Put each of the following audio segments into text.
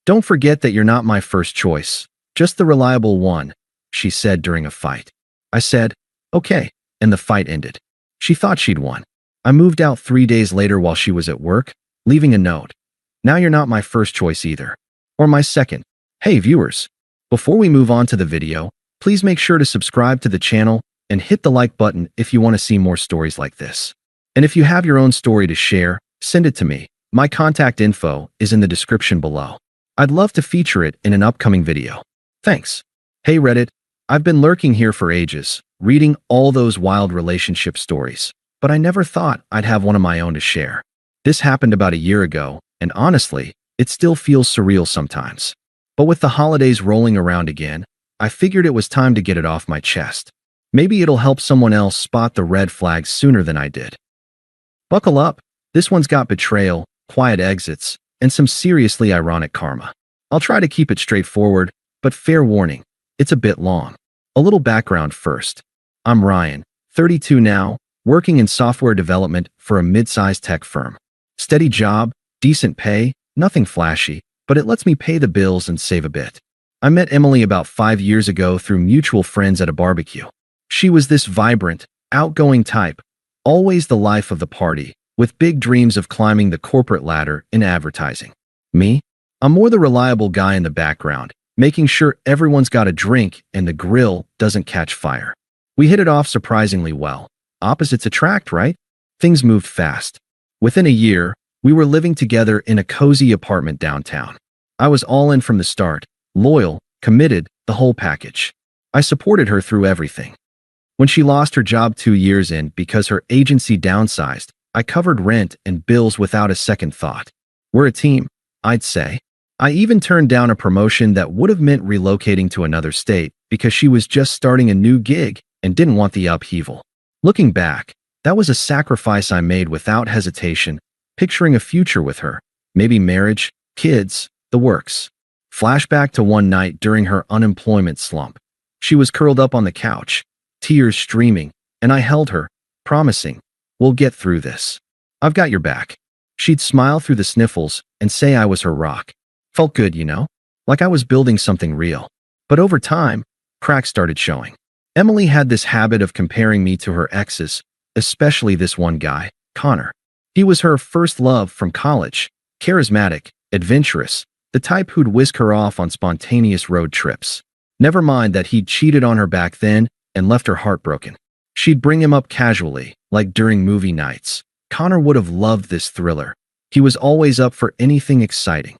Don't forget that you're not my first choice, just the reliable one, she said during a fight. I said, okay, and the fight ended. She thought she'd won. I moved out 3 days later while she was at work, leaving a note. Now you're not my first choice either. Or my second. Hey viewers, before we move on to the video, please make sure to subscribe to the channel and hit the like button if you want to see more stories like this. And if you have your own story to share, send it to me. My contact info is in the description below. I'd love to feature it in an upcoming video. Thanks. Hey Reddit, I've been lurking here for ages, reading all those wild relationship stories, but I never thought I'd have one of my own to share. This happened about a year ago, and honestly, it still feels surreal sometimes. But with the holidays rolling around again, I figured it was time to get it off my chest. Maybe it'll help someone else spot the red flags sooner than I did. Buckle up, this one's got betrayal, quiet exits, and some seriously ironic karma. I'll try to keep it straightforward, but fair warning, it's a bit long. A little background first. I'm Ryan, 32 now, working in software development for a mid-sized tech firm. Steady job, decent pay, nothing flashy, but it lets me pay the bills and save a bit. I met Emily about 5 years ago through mutual friends at a barbecue. She was this vibrant, outgoing type, always the life of the party, with big dreams of climbing the corporate ladder in advertising. Me? I'm more the reliable guy in the background, making sure everyone's got a drink and the grill doesn't catch fire. We hit it off surprisingly well. Opposites attract, right? Things moved fast. Within a year, we were living together in a cozy apartment downtown. I was all in from the start, loyal, committed, the whole package. I supported her through everything. When she lost her job 2 years in because her agency downsized, I covered rent and bills without a second thought. We're a team, I'd say. I even turned down a promotion that would have meant relocating to another state because she was just starting a new gig and didn't want the upheaval. Looking back, that was a sacrifice I made without hesitation, picturing a future with her, maybe marriage, kids, the works. Flashback to one night during her unemployment slump. She was curled up on the couch, tears streaming, and I held her, promising, we'll get through this. I've got your back. She'd smile through the sniffles and say I was her rock. Felt good, you know? Like I was building something real. But over time, cracks started showing. Emily had this habit of comparing me to her exes, especially this one guy, Connor. He was her first love from college, charismatic, adventurous, the type who'd whisk her off on spontaneous road trips. Never mind that he'd cheated on her back then and left her heartbroken. She'd bring him up casually, like during movie nights. Connor would have loved this thriller. He was always up for anything exciting.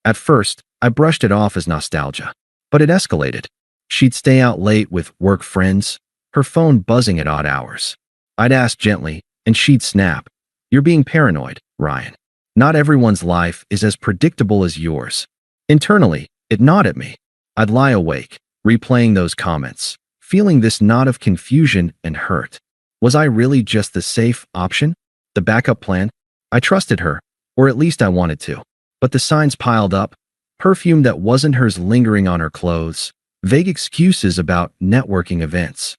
At first, I brushed it off as nostalgia, but it escalated. She'd stay out late with work friends, her phone buzzing at odd hours. I'd ask gently, and she'd snap, "You're being paranoid, Ryan. Not everyone's life is as predictable as yours." Internally, it gnawed at me. I'd lie awake, replaying those comments, feeling this knot of confusion and hurt. Was I really just the safe option? The backup plan? I trusted her, or at least I wanted to. But the signs piled up, perfume that wasn't hers lingering on her clothes, vague excuses about networking events.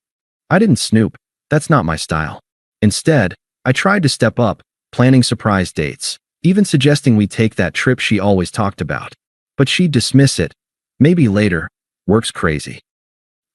I didn't snoop. That's not my style. Instead, I tried to step up, planning surprise dates, even suggesting we take that trip she always talked about. But she'd dismiss it. Maybe later. Work's crazy.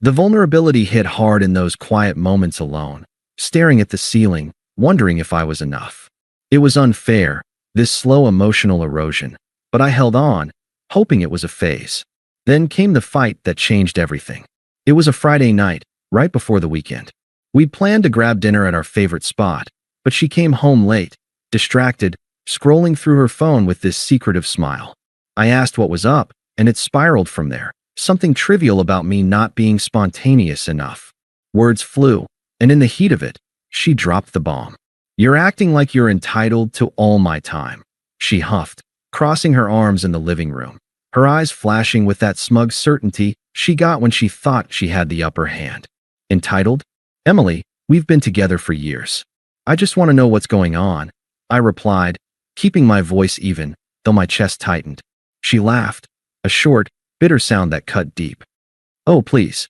The vulnerability hit hard in those quiet moments alone, staring at the ceiling, wondering if I was enough. It was unfair, this slow emotional erosion, but I held on, hoping it was a phase. Then came the fight that changed everything. It was a Friday night, right before the weekend. We'd planned to grab dinner at our favorite spot, but she came home late, distracted, scrolling through her phone with this secretive smile. I asked what was up, and it spiraled from there. Something trivial about me not being spontaneous enough. Words flew, and in the heat of it, she dropped the bomb. "You're acting like you're entitled to all my time," she huffed, crossing her arms in the living room, her eyes flashing with that smug certainty she got when she thought she had the upper hand. Entitled? Emily, we've been together for years. I just want to know what's going on, I replied, keeping my voice even, though my chest tightened. She laughed, a short, bitter sound that cut deep. "Oh, please.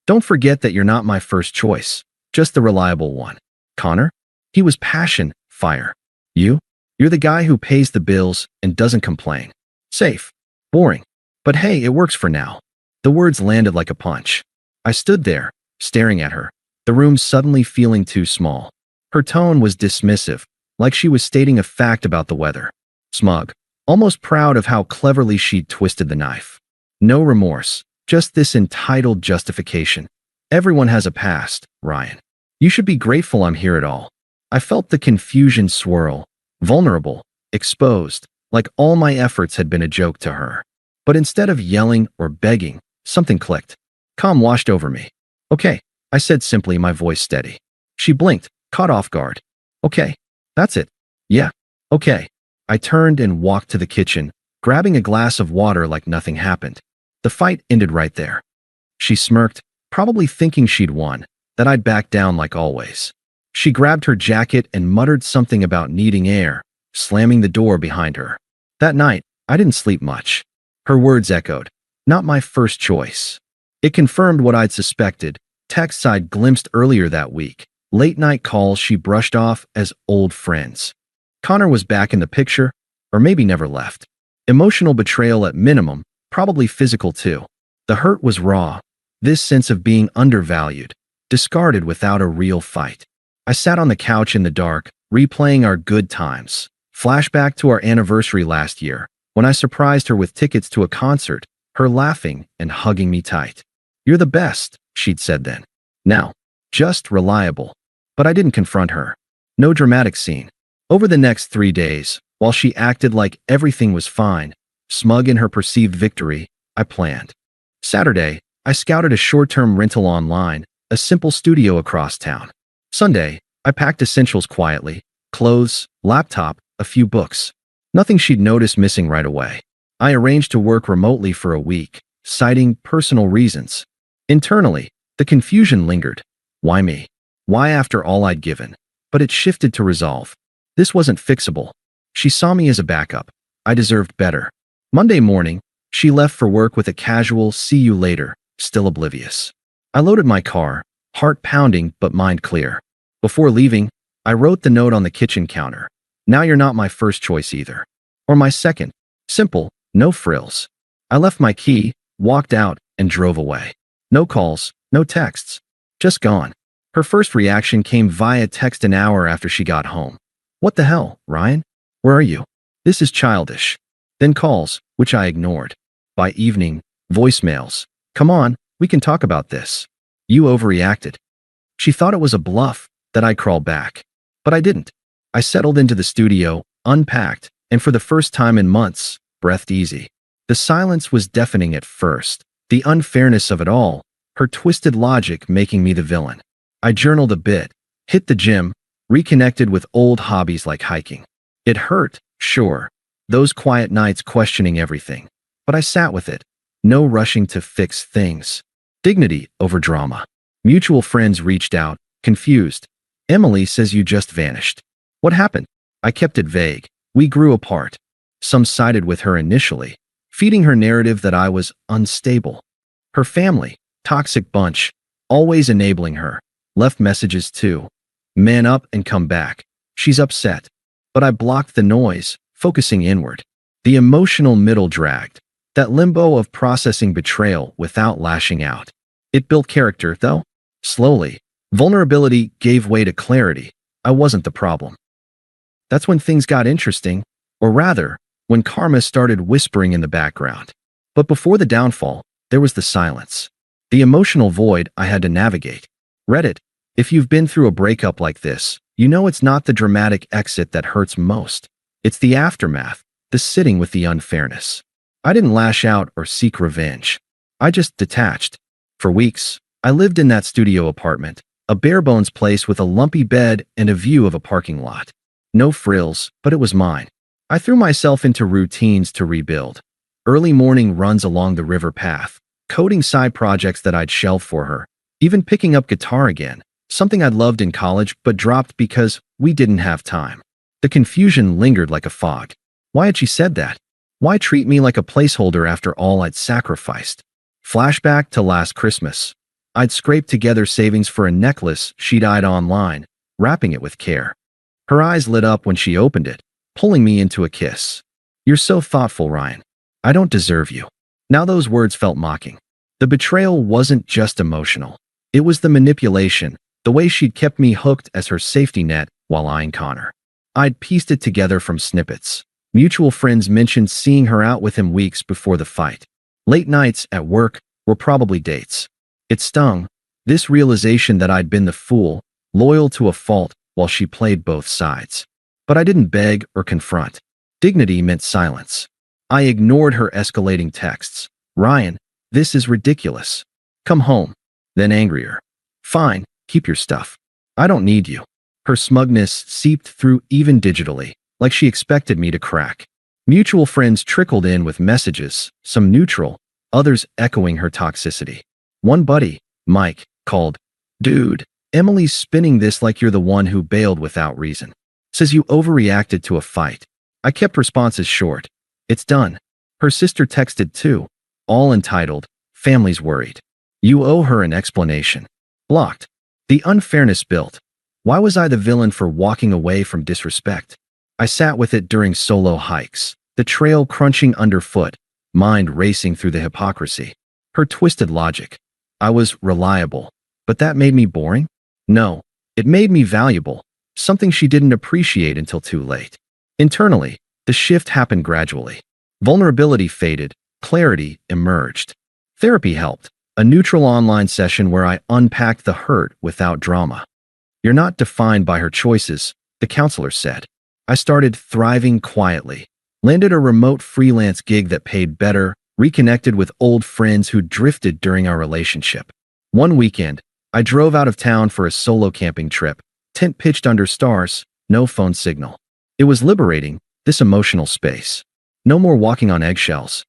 Don't forget that you're not my first choice, just the reliable one. Connor? He was passion, fire. You're the guy who pays the bills and doesn't complain. Safe. Boring. But hey, it works for now. The words landed like a punch. I stood there, staring at her, the room suddenly feeling too small. Her tone was dismissive, like she was stating a fact about the weather. Smug, almost proud of how cleverly she'd twisted the knife. No remorse, just this entitled justification. Everyone has a past, Ryan. You should be grateful I'm here at all. I felt the confusion swirl, vulnerable, exposed, like all my efforts had been a joke to her. But instead of yelling or begging, something clicked. Calm washed over me. Okay, I said simply, my voice steady. She blinked, caught off guard. Okay, that's it. Yeah, okay. I turned and walked to the kitchen, grabbing a glass of water like nothing happened. The fight ended right there. She smirked, probably thinking she'd won, that I'd back down like always. She grabbed her jacket and muttered something about needing air, slamming the door behind her. That night, I didn't sleep much. Her words echoed, not my first choice. It confirmed what I'd suspected, texts I'd glimpsed earlier that week, late-night calls she brushed off as old friends. Connor was back in the picture, or maybe never left. Emotional betrayal at minimum, probably physical too. The hurt was raw, this sense of being undervalued, discarded without a real fight. I sat on the couch in the dark, replaying our good times. Flashback to our anniversary last year, when I surprised her with tickets to a concert, her laughing and hugging me tight. You're the best, she'd said then. Now, just reliable. But I didn't confront her. No dramatic scene. Over the next 3 days, while she acted like everything was fine, smug in her perceived victory, I planned. Saturday, I scouted a short-term rental online, a simple studio across town. Sunday, I packed essentials quietly, clothes, laptop, a few books. Nothing she'd notice missing right away. I arranged to work remotely for a week, citing personal reasons. Internally, the confusion lingered. Why me? Why after all I'd given? But it shifted to resolve. This wasn't fixable. She saw me as a backup. I deserved better. Monday morning, she left for work with a casual "see you later," still oblivious. I loaded my car, heart pounding but mind clear. Before leaving, I wrote the note on the kitchen counter. Now you're not my first choice either. Or my second. Simple, no frills. I left my key, walked out, and drove away. No calls, no texts. Just gone. Her first reaction came via text an hour after she got home. What the hell, Ryan? Where are you? This is childish. Then calls, which I ignored. By evening, voicemails. Come on, we can talk about this. You overreacted. She thought it was a bluff, that I'd crawl back. But I didn't. I settled into the studio, unpacked, and for the first time in months, breathed easy. The silence was deafening at first. The unfairness of it all, her twisted logic making me the villain. I journaled a bit, hit the gym, reconnected with old hobbies like hiking. It hurt, sure. Those quiet nights questioning everything. But I sat with it. No rushing to fix things. Dignity over drama. Mutual friends reached out, confused. Emily says you just vanished. What happened? I kept it vague. We grew apart. Some sided with her initially, feeding her narrative that I was unstable. Her family, toxic bunch, always enabling her, left messages too. Man up and come back. She's upset. But I blocked the noise, focusing inward. The emotional middle dragged. That limbo of processing betrayal without lashing out. It built character, though. Slowly, vulnerability gave way to clarity. I wasn't the problem. That's when things got interesting, or rather, when karma started whispering in the background. But before the downfall, there was the silence. The emotional void I had to navigate. Reddit, if you've been through a breakup like this, you know it's not the dramatic exit that hurts most. It's the aftermath, the sitting with the unfairness. I didn't lash out or seek revenge. I just detached. For weeks, I lived in that studio apartment, a bare-bones place with a lumpy bed and a view of a parking lot. No frills, but it was mine. I threw myself into routines to rebuild. Early morning runs along the river path, coding side projects that I'd shelved for her, even picking up guitar again, something I'd loved in college but dropped because we didn't have time. The confusion lingered like a fog. Why had she said that? Why treat me like a placeholder after all I'd sacrificed? Flashback to last Christmas. I'd scraped together savings for a necklace she'd eyed online, wrapping it with care. Her eyes lit up when she opened it, pulling me into a kiss. You're so thoughtful, Ryan. I don't deserve you. Now those words felt mocking. The betrayal wasn't just emotional. It was the manipulation, the way she'd kept me hooked as her safety net while eyeing Connor. I'd pieced it together from snippets. Mutual friends mentioned seeing her out with him weeks before the fight. Late nights at work were probably dates. It stung, this realization that I'd been the fool, loyal to a fault while she played both sides. But I didn't beg or confront. Dignity meant silence. I ignored her escalating texts. Ryan, this is ridiculous. Come home. Then angrier. Fine, keep your stuff. I don't need you. Her smugness seeped through even digitally, like she expected me to crack. Mutual friends trickled in with messages, some neutral, others echoing her toxicity. One buddy, Mike, called, "Dude, Emily's spinning this like you're the one who bailed without reason. Says you overreacted to a fight." I kept responses short. "It's done." Her sister texted too, all entitled, "Family's worried. You owe her an explanation." Blocked. The unfairness built. Why was I the villain for walking away from disrespect? I sat with it during solo hikes, the trail crunching underfoot, mind racing through the hypocrisy. Her twisted logic. I was reliable, but that made me boring? No, it made me valuable, something she didn't appreciate until too late. Internally, the shift happened gradually. Vulnerability faded, clarity emerged. Therapy helped, a neutral online session where I unpacked the hurt without drama. "You're not defined by her choices," the counselor said. I started thriving quietly, landed a remote freelance gig that paid better, reconnected with old friends who drifted during our relationship. One weekend, I drove out of town for a solo camping trip, tent pitched under stars, no phone signal. It was liberating, this emotional space. No more walking on eggshells.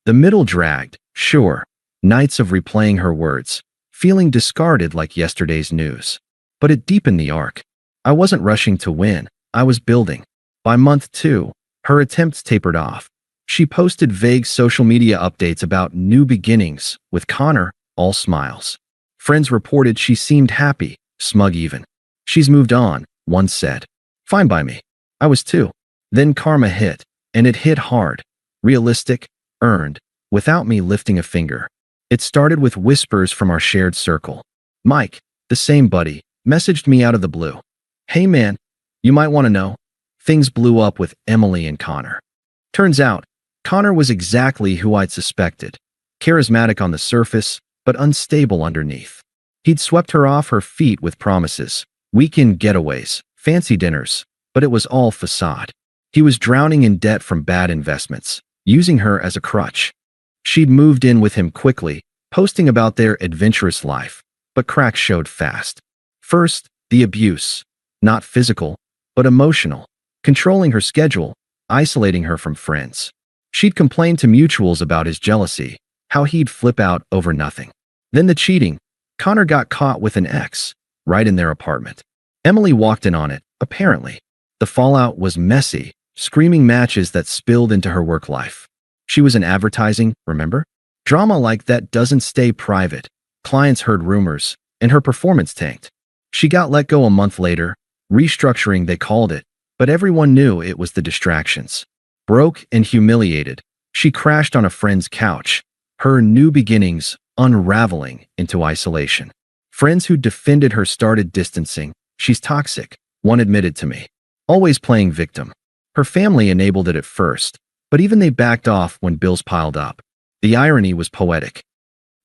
The middle dragged, sure, nights of replaying her words, feeling discarded like yesterday's news. But it deepened the arc. I wasn't rushing to win, I was building. By month 2, her attempts tapered off. She posted vague social media updates about new beginnings, with Connor, all smiles. Friends reported she seemed happy, smug even. "She's moved on," one said. Fine by me. I was too. Then karma hit, and it hit hard. Realistic, earned, without me lifting a finger. It started with whispers from our shared circle. Mike, the same buddy, messaged me out of the blue. "Hey man, you might want to know." Things blew up with Emily and Connor. Turns out, Connor was exactly who I'd suspected. Charismatic on the surface, but unstable underneath. He'd swept her off her feet with promises, weekend getaways, fancy dinners, but it was all facade. He was drowning in debt from bad investments, using her as a crutch. She'd moved in with him quickly, posting about their adventurous life, but cracks showed fast. First, the abuse. Not physical, but emotional. Controlling her schedule, isolating her from friends. She'd complain to mutuals about his jealousy, how he'd flip out over nothing. Then the cheating. Connor got caught with an ex, right in their apartment. Emily walked in on it, apparently. The fallout was messy, screaming matches that spilled into her work life. She was in advertising, remember? Drama like that doesn't stay private. Clients heard rumors, and her performance tanked. She got let go a month later, restructuring they called it, but everyone knew it was the distractions. Broke and humiliated, she crashed on a friend's couch, her new beginnings unraveling into isolation. Friends who defended her started distancing. "She's toxic," one admitted to me. Always playing victim. Her family enabled it at first, but even they backed off when bills piled up. The irony was poetic.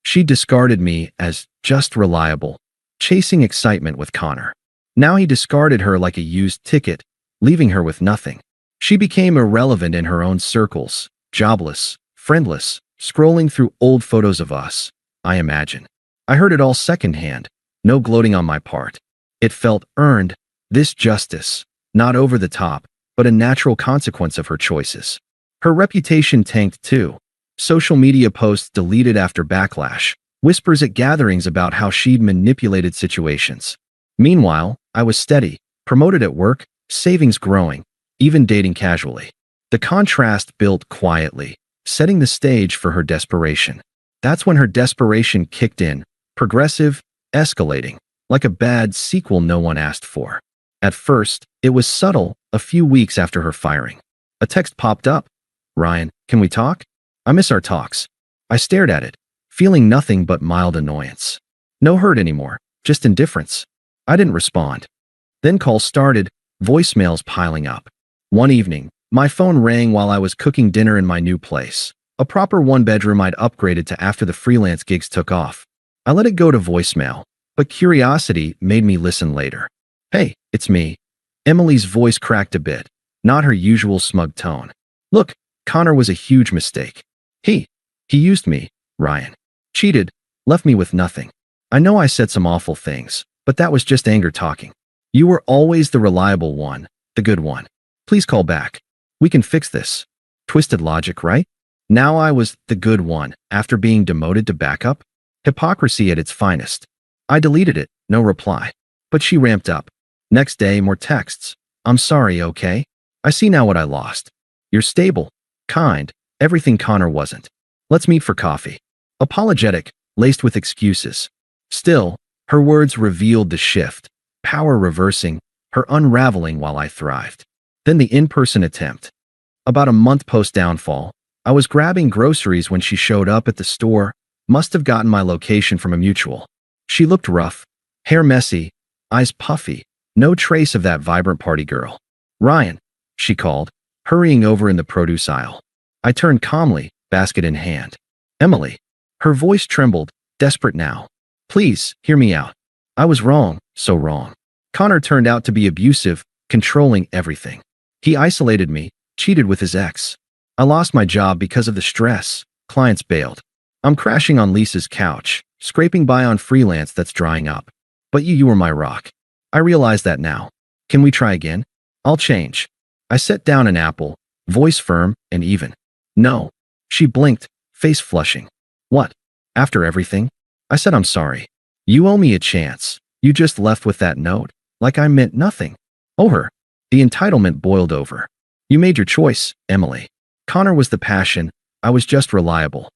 She discarded me as just reliable, chasing excitement with Connor. Now he discarded her like a used ticket, leaving her with nothing. She became irrelevant in her own circles, jobless, friendless, scrolling through old photos of us, I imagine. I heard it all secondhand, no gloating on my part. It felt earned, this justice, not over the top, but a natural consequence of her choices. Her reputation tanked too. Social media posts deleted after backlash, whispers at gatherings about how she'd manipulated situations. Meanwhile, I was steady, promoted at work, savings growing, even dating casually. The contrast built quietly, setting the stage for her desperation. That's when her desperation kicked in, progressive, escalating, like a bad sequel no one asked for. At first, it was subtle, a few weeks after her firing. A text popped up. "Ryan, Can we talk? I miss our talks. I stared at it, feeling nothing but mild annoyance. No hurt anymore, just indifference. I didn't respond. Then calls started, voicemails piling up. One evening, my phone rang while I was cooking dinner in my new place, a proper one-bedroom I'd upgraded to after the freelance gigs took off. I let it go to voicemail, but curiosity made me listen later. Hey, it's me. Emily's voice cracked a bit, not her usual smug tone. Look, Connor was a huge mistake. He used me, Ryan. Cheated, left me with nothing. I know I said some awful things, but that was just anger talking. You were always the reliable one, the good one. Please call back. We can fix this. Twisted logic, right? Now I was the good one after being demoted to backup? Hypocrisy at its finest. I deleted it, no reply. But she ramped up. Next day, more texts. I'm sorry, okay? I see now what I lost. You're stable, kind, everything Connor wasn't. Let's meet for coffee. Apologetic, laced with excuses. Still, her words revealed the shift, power reversing, her unraveling while I thrived. Then the in-person attempt. About a month post-downfall, I was grabbing groceries when she showed up at the store, must have gotten my location from a mutual. She looked rough, hair messy, eyes puffy, no trace of that vibrant party girl. Ryan, she called, hurrying over in the produce aisle. I turned calmly, basket in hand. Emily. Her voice trembled, desperate now. Please, hear me out. I was wrong, so wrong. Connor turned out to be abusive, controlling everything. He isolated me, cheated with his ex. I lost my job because of the stress. Clients bailed. I'm crashing on Lisa's couch, scraping by on freelance that's drying up. But you were my rock. I realize that now. Can we try again? I'll change. I set down an apple, voice firm and even. No. She blinked, face flushing. What? After everything? I said I'm sorry. You owe me a chance. You just left with that note, like I meant nothing. Oh her. The entitlement boiled over. You made your choice, Emily. Connor was the passion, I was just reliable.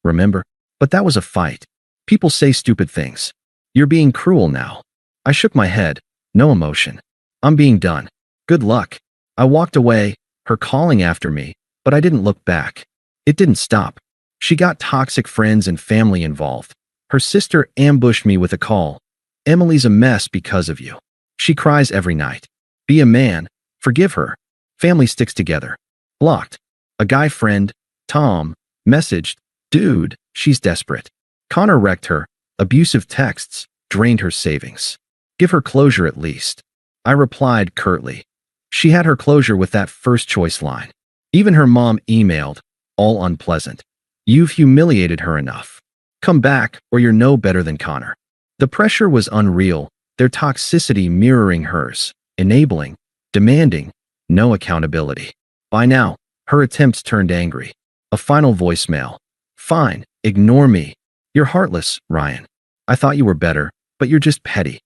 Remember? But that was a fight. People say stupid things. You're being cruel now. I shook my head, no emotion. I'm being done. Good luck. I walked away, her calling after me, but I didn't look back. It didn't stop. She got toxic friends and family involved. Her sister ambushed me with a call. Emily's a mess because of you. She cries every night. Be a man. Forgive her. Family sticks together. Blocked. A guy friend, Tom, messaged, dude, she's desperate. Connor wrecked her. Abusive texts drained her savings. Give her closure at least. I replied curtly. She had her closure with that first choice line. Even her mom emailed, all unpleasant. You've humiliated her enough. Come back or you're no better than Connor. The pressure was unreal, their toxicity mirroring hers, enabling, demanding, no accountability. By now, her attempts turned angry. A final voicemail. Fine, ignore me. You're heartless, Ryan. I thought you were better, but you're just petty.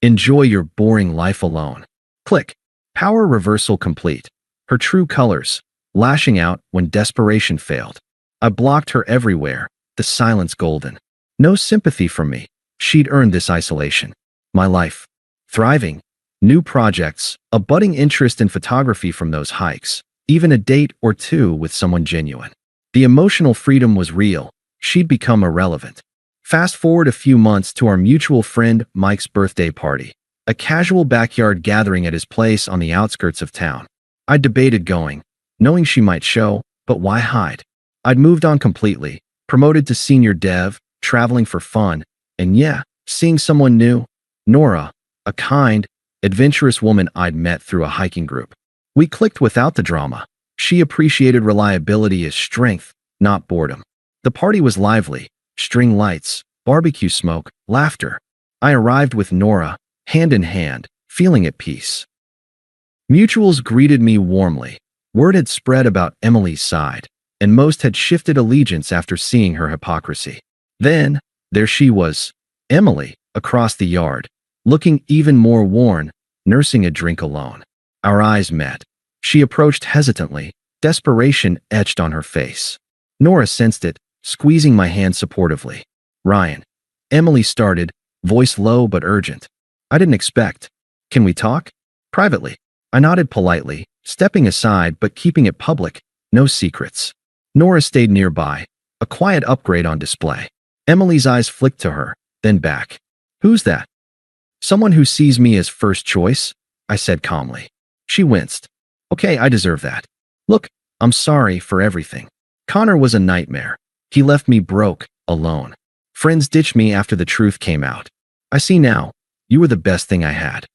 Enjoy your boring life alone. Click. Power reversal complete. Her true colors, lashing out when desperation failed. I blocked her everywhere, the silence golden. No sympathy from me. She'd earned this isolation. My life. Thriving. New projects, a budding interest in photography from those hikes, even a date or two with someone genuine. The emotional freedom was real. She'd become irrelevant. Fast forward a few months to our mutual friend Mike's birthday party, a casual backyard gathering at his place on the outskirts of town. I debated going, knowing she might show, but why hide? I'd moved on completely, promoted to senior dev, traveling for fun, and yeah, seeing someone new. Nora, a kind, adventurous woman I'd met through a hiking group. We clicked without the drama. She appreciated reliability as strength, not boredom. The party was lively, string lights, barbecue smoke, laughter. I arrived with Nora, hand in hand, feeling at peace. Mutuals greeted me warmly. Word had spread about Emily's side, and most had shifted allegiance after seeing her hypocrisy. Then, there she was, Emily, across the yard, looking even more worn, nursing a drink alone. Our eyes met. She approached hesitantly, desperation etched on her face. Nora sensed it, squeezing my hand supportively. Ryan. Emily started, voice low but urgent. I didn't expect. Can we talk? Privately. I nodded politely, stepping aside but keeping it public. No secrets. Nora stayed nearby, a quiet upgrade on display. Emily's eyes flicked to her, then back. Who's that? Someone who sees me as first choice, I said calmly. She winced. Okay, I deserve that. Look, I'm sorry for everything. Connor was a nightmare. He left me broke, alone. Friends ditched me after the truth came out. I see now. You were the best thing I had.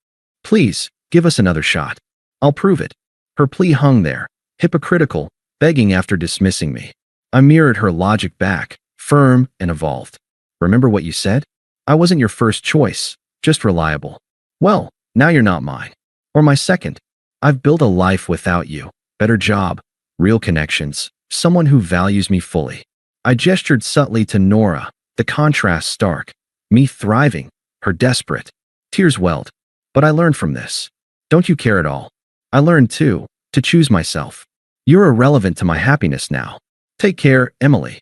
Please, give us another shot. I'll prove it. Her plea hung there, hypocritical, begging after dismissing me. I mirrored her logic back, firm and evolved. Remember what you said? I wasn't your first choice, just reliable. Well, now you're not mine. Or my second. I've built a life without you. Better job, real connections, someone who values me fully. I gestured subtly to Nora, the contrast stark. Me thriving, her desperate. Tears welled. But I learned from this. Don't you care at all? I learned too, to choose myself. You're irrelevant to my happiness now. Take care, Emily.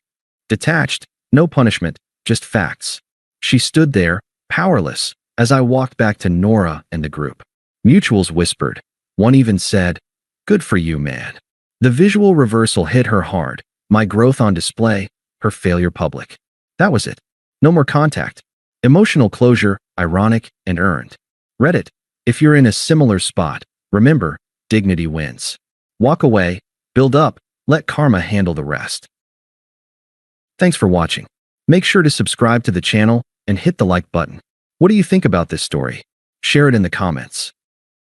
Detached, no punishment, just facts. She stood there, powerless, as I walked back to Nora and the group. Mutuals whispered. One even said, "Good for you, man." The visual reversal hit her hard. My growth on display, her failure public. That was it. No more contact. Emotional closure, ironic and earned. Reddit. If you're in a similar spot, remember, dignity wins. Walk away, build up, let karma handle the rest. Thanks for watching. Make sure to subscribe to the channel and hit the like button. What do you think about this story? Share it in the comments.